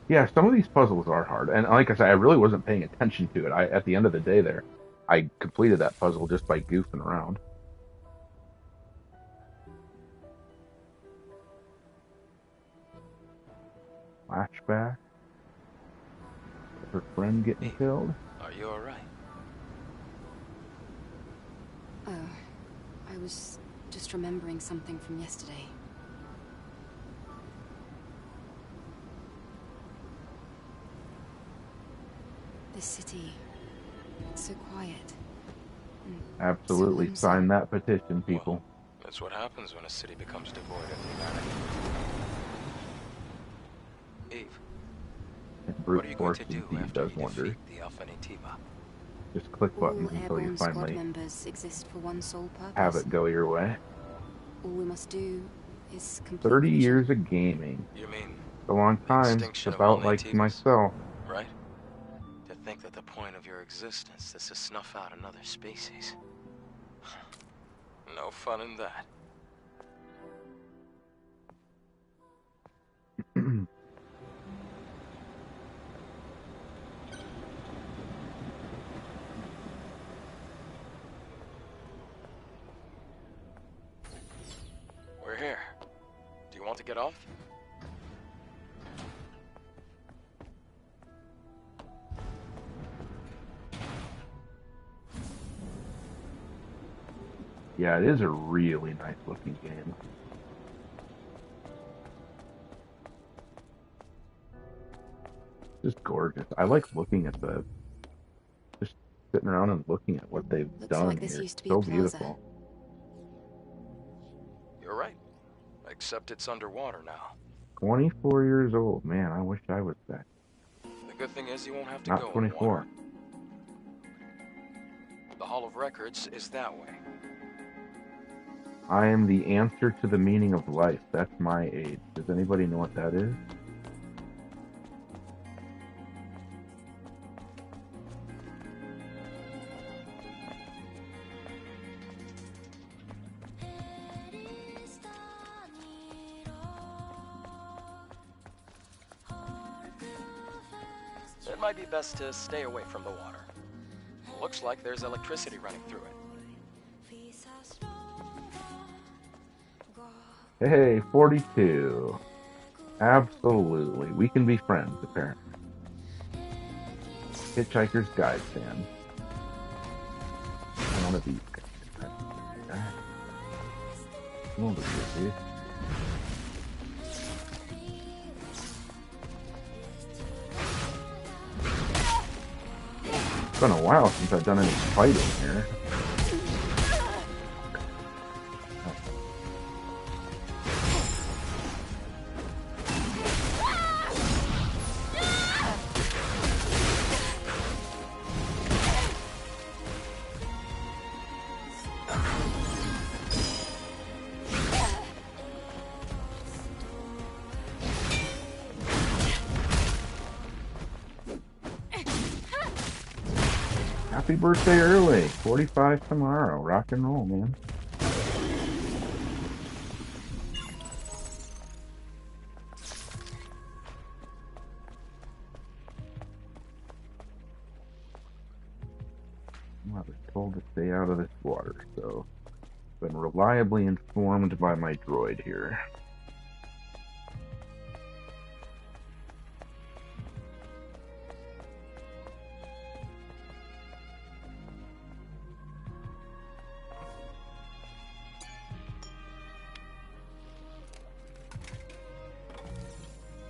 Yeah, some of these puzzles are hard, and like I said, I really wasn't paying attention to it. At the end of the day there, I completed that puzzle just by goofing around. Flashback. Her friend getting killed. Are you all right? Oh, I was just remembering something from yesterday. This city, it's so quiet. Absolutely, so sign that petition, people. Well, that's what happens when a city becomes devoid of humanity. Eve, what are you going to do after you defeat the Alpha-Natiba? Just click buttons until you finally members exist for one sole purpose. have it go your way. All we must do is complete 30 years of gaming. You mean a long time. It's about like myself. Right? To think that the point of your existence is to snuff out another species. No fun in that. We're here. Do you want to get off? Yeah, it is a really nice looking game. Just gorgeous. I like looking at just sitting around and looking at what they've done like this here. used to be So a plaza. beautiful. You're right. Except it's underwater now. 24 years old. Man, I wish I was that. The good thing is you won't have to Not go 24. in water. The Hall of Records is that way. I am the answer to the meaning of life. That's my age. Does anybody know what that is? It might be best to stay away from the water. Looks like there's electricity running through it. Hey, 42. Absolutely. We can be friends, apparently. Hitchhiker's Guide fan. I want to be... Come over here, dude. It's been a while since I've done any fighting here. Happy birthday early. 45 tomorrow. Rock and roll, man. I was told to stay out of this water, so been reliably informed by my droid here.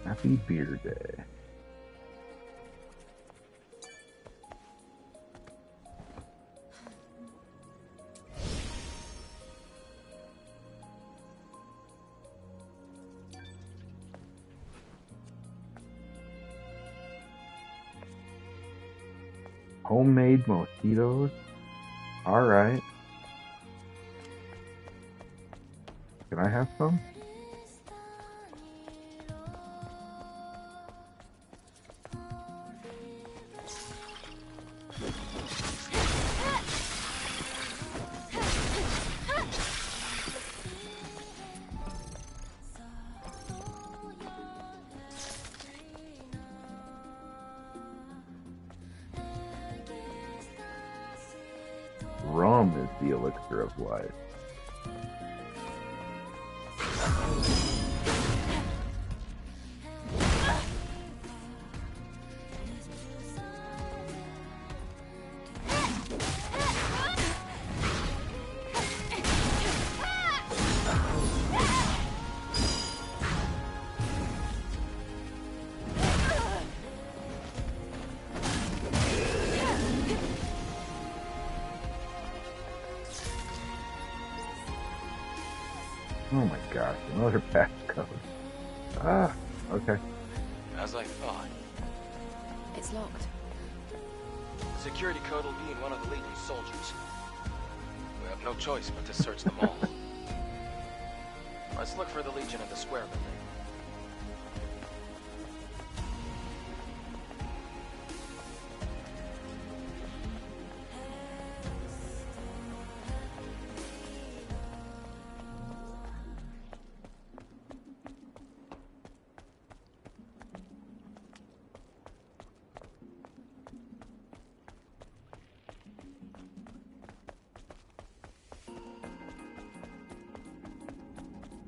Happy Beer Day. Homemade mojitos? Alright. Can I have some? Rum is the elixir of life. Oh my gosh, another passcode. Ah, okay. As I thought. It's locked. The security code will be in one of the Legion's soldiers. We have no choice but to search them all. Let's look for the Legion at the square building.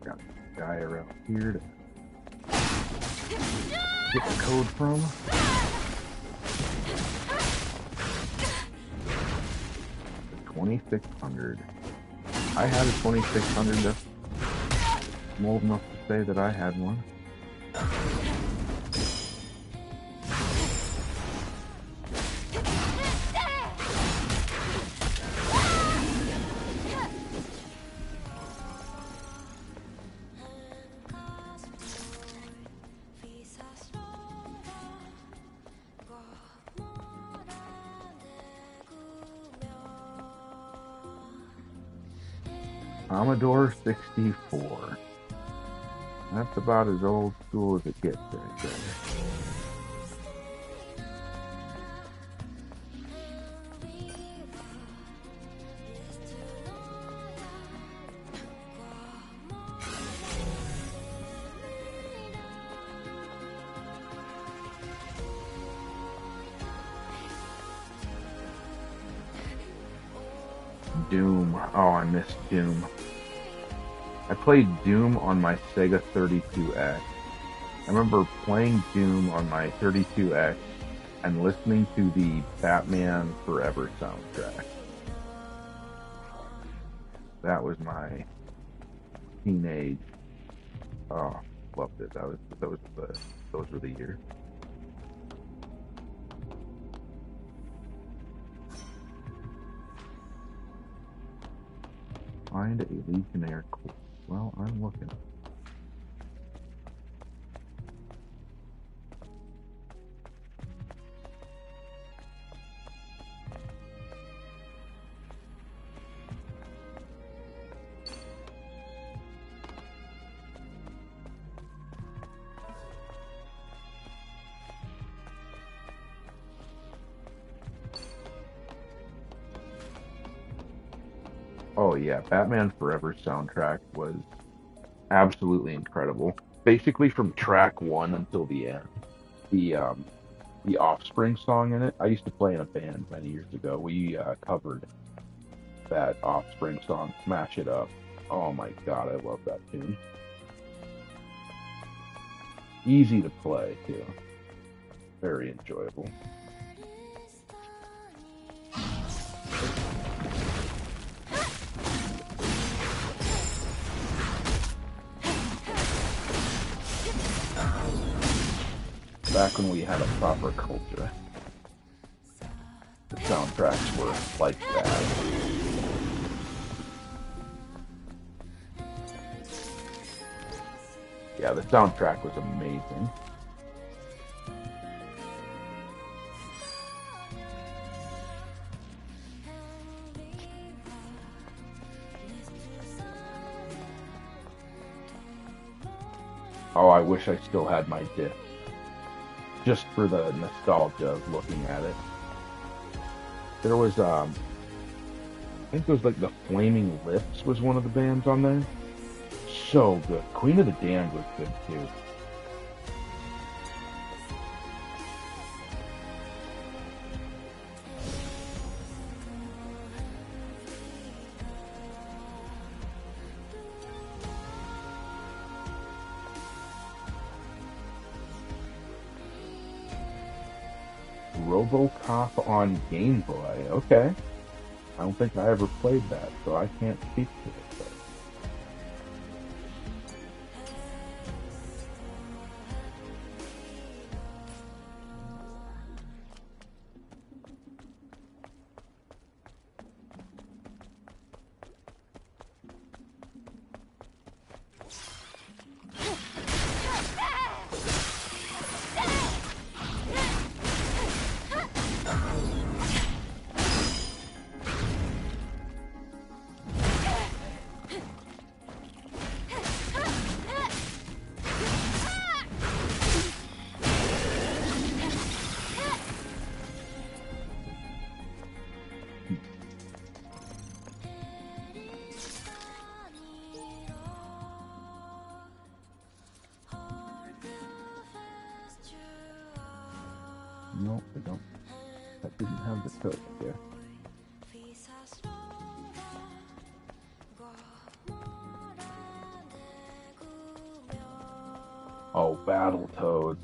Got a guy around here to get the code from. The 2600. I had a 2600. I'm old enough to say that I had one. Commodore 64. That's about as old school as it gets right there. Doom. Oh, I missed Doom. I played Doom on my Sega 32X. I remember playing Doom on my 32X and listening to the Batman Forever soundtrack. That was my teenage. Oh, loved it. Those were the years. Find a Legionnaire corpse. Well, I'm looking. Oh yeah, Batman Forever soundtrack was absolutely incredible. Basically from track one until the end. The Offspring song in it. I used to play in a band many years ago. We covered that Offspring song, Smash It Up. Oh my god, I love that tune. Easy to play, too. Very enjoyable. Back when we had a proper culture, the soundtracks were like that. Yeah, the soundtrack was amazing. Oh, I wish I still had my disc. Just for the nostalgia of looking at it. There was, I think it was like the Flaming Lips was one of the bands on there. So good. Queen of the Damned was good too. RoboCop on Game Boy. Okay. I don't think I ever played that, so I can't speak to it. But... No, I don't. That didn't have the code there. Oh, Battletoads.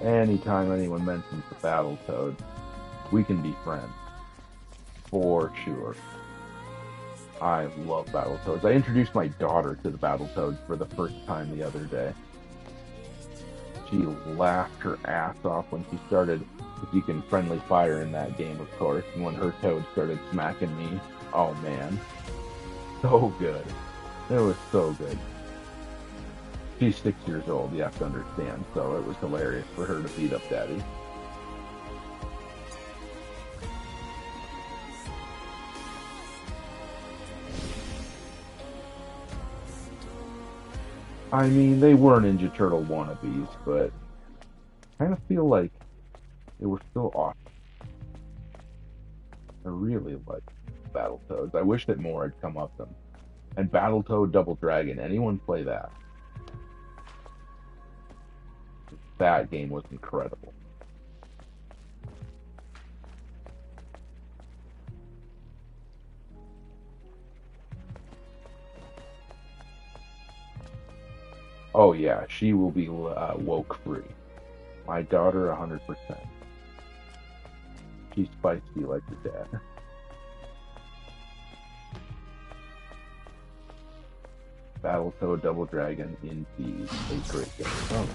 Anytime anyone mentions the Battletoads, we can be friends. For sure. I love Battletoads. I introduced my daughter to the Battletoads for the first time the other day. She laughed her ass off when she started, if you can friendly fire in that game, of course, and when her toad started smacking me. Oh man. So good. It was so good. She's 6 years old, you have to understand, so it was hilarious for her to beat up Daddy. I mean, they were Ninja Turtle wannabes, but I kind of feel like they were still awesome. I really like Battletoads. I wish that more had come of them. And Battletoad Double Dragon, anyone play that? That game was incredible. Oh yeah, she will be woke free. My daughter, 100%. She's feisty like her dad. Battletoad Double Dragon indeed a great game. Oh.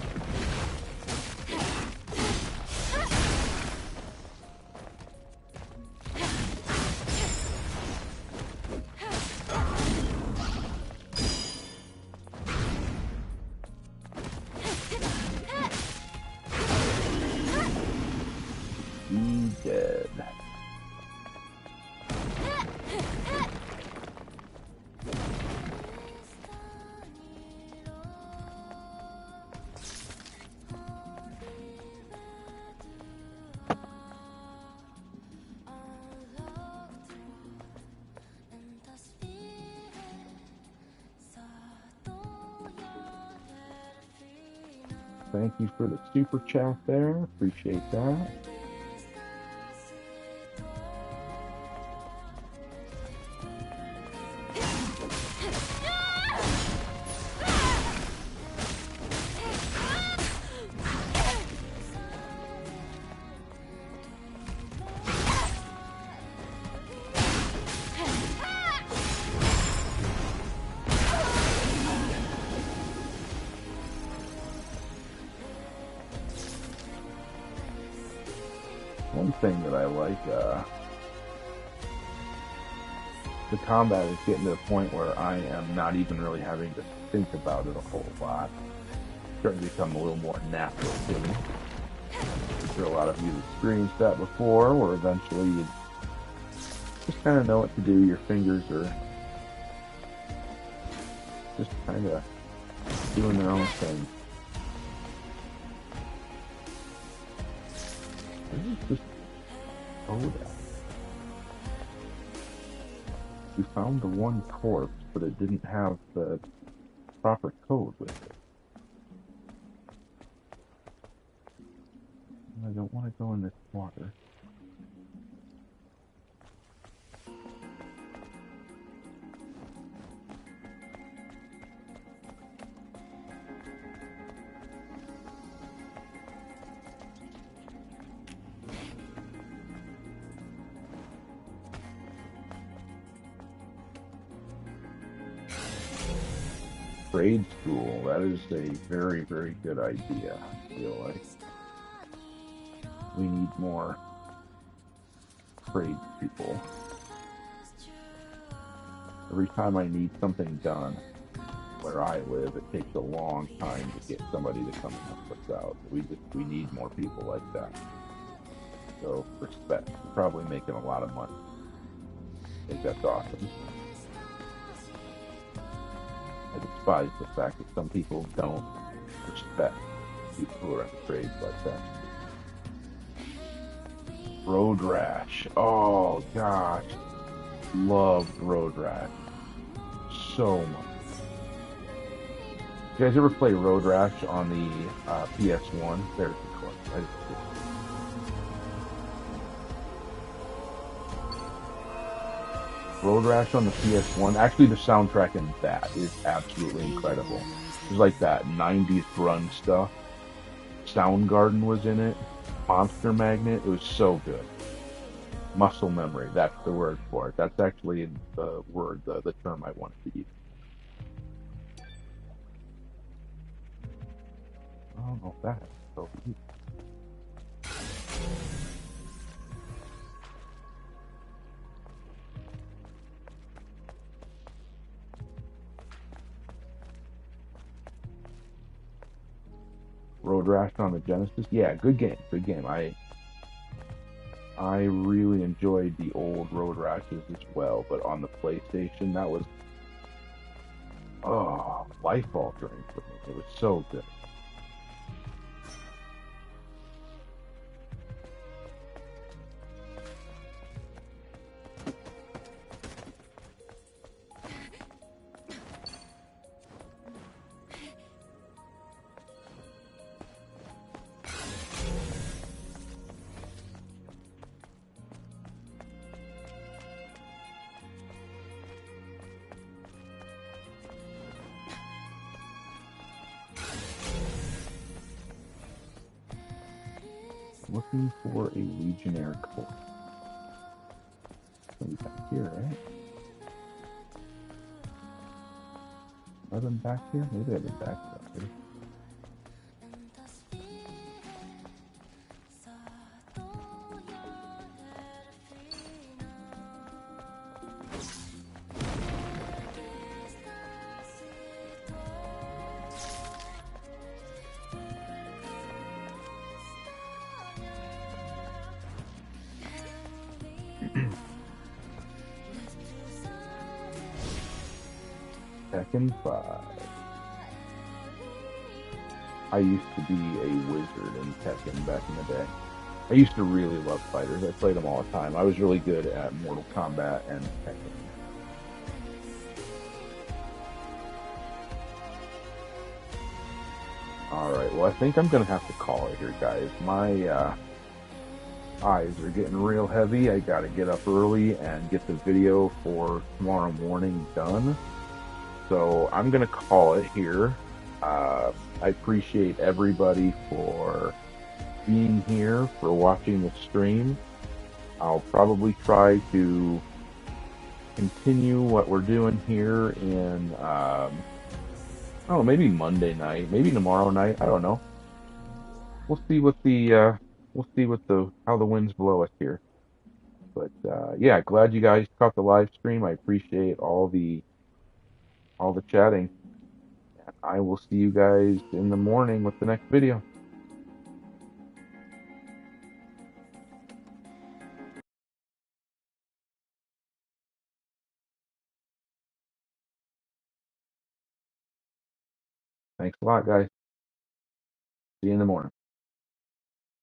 Dead. Thank you for the super chat there. Appreciate that. one thing that I like, the combat is getting to the point where I am not even really having to think about it a whole lot. It's starting to become a little more natural to me. I'm sure a lot of you have experienced that before, where eventually you just kind of know what to do. Your fingers are just kind of doing their own thing. This is just code. We found the one corpse, but it didn't have the proper code with it. I don't want to go in this water. Trade school, that is a very, very good idea, I feel like. We need more trade people. Every time I need something done where I live, it takes a long time to get somebody to come help us out. We need more people like that. So, respect. We're probably making a lot of money. I think that's awesome. I despise the fact that some people don't respect people who are in trades like that. Road Rash. Oh, gosh. Loved Road Rash. So much. You guys ever play Road Rash on the PS1? There's the course. Road Rash on the PS1. Actually, the soundtrack in that is absolutely incredible. It was like that 90s grunge stuff. Soundgarden was in it. Monster Magnet. It was so good. Muscle memory. That's the word for it. That's actually the word, the term I wanted to use. I don't know if that is so easy. Road Rash on the Genesis. Yeah, good game. Good game. I really enjoyed the old Road Rashes as well, but on the PlayStation, that was life-altering for me. It was so good. Looking for a Legionnaire Corps. Maybe back here, right? Are them back here? Maybe I've been back here. Tekken 5. I used to be a wizard in Tekken back in the day. I used to really love fighters. I played them all the time. I was really good at Mortal Kombat and Tekken. Alright, well I think I'm going to have to call it here, guys. My eyes are getting real heavy. I got to get up early and get the video for tomorrow morning done. So I'm going to call it here. I appreciate everybody for being here, for watching the stream. I'll probably try to continue what we're doing here in, I don't know, maybe Monday night, maybe tomorrow night, I don't know. We'll see what the we'll see what how the winds blow us here. But yeah, glad you guys caught the live stream. I appreciate all the chatting. And I will see you guys in the morning with the next video. Thanks a lot, guys. See you in the morning.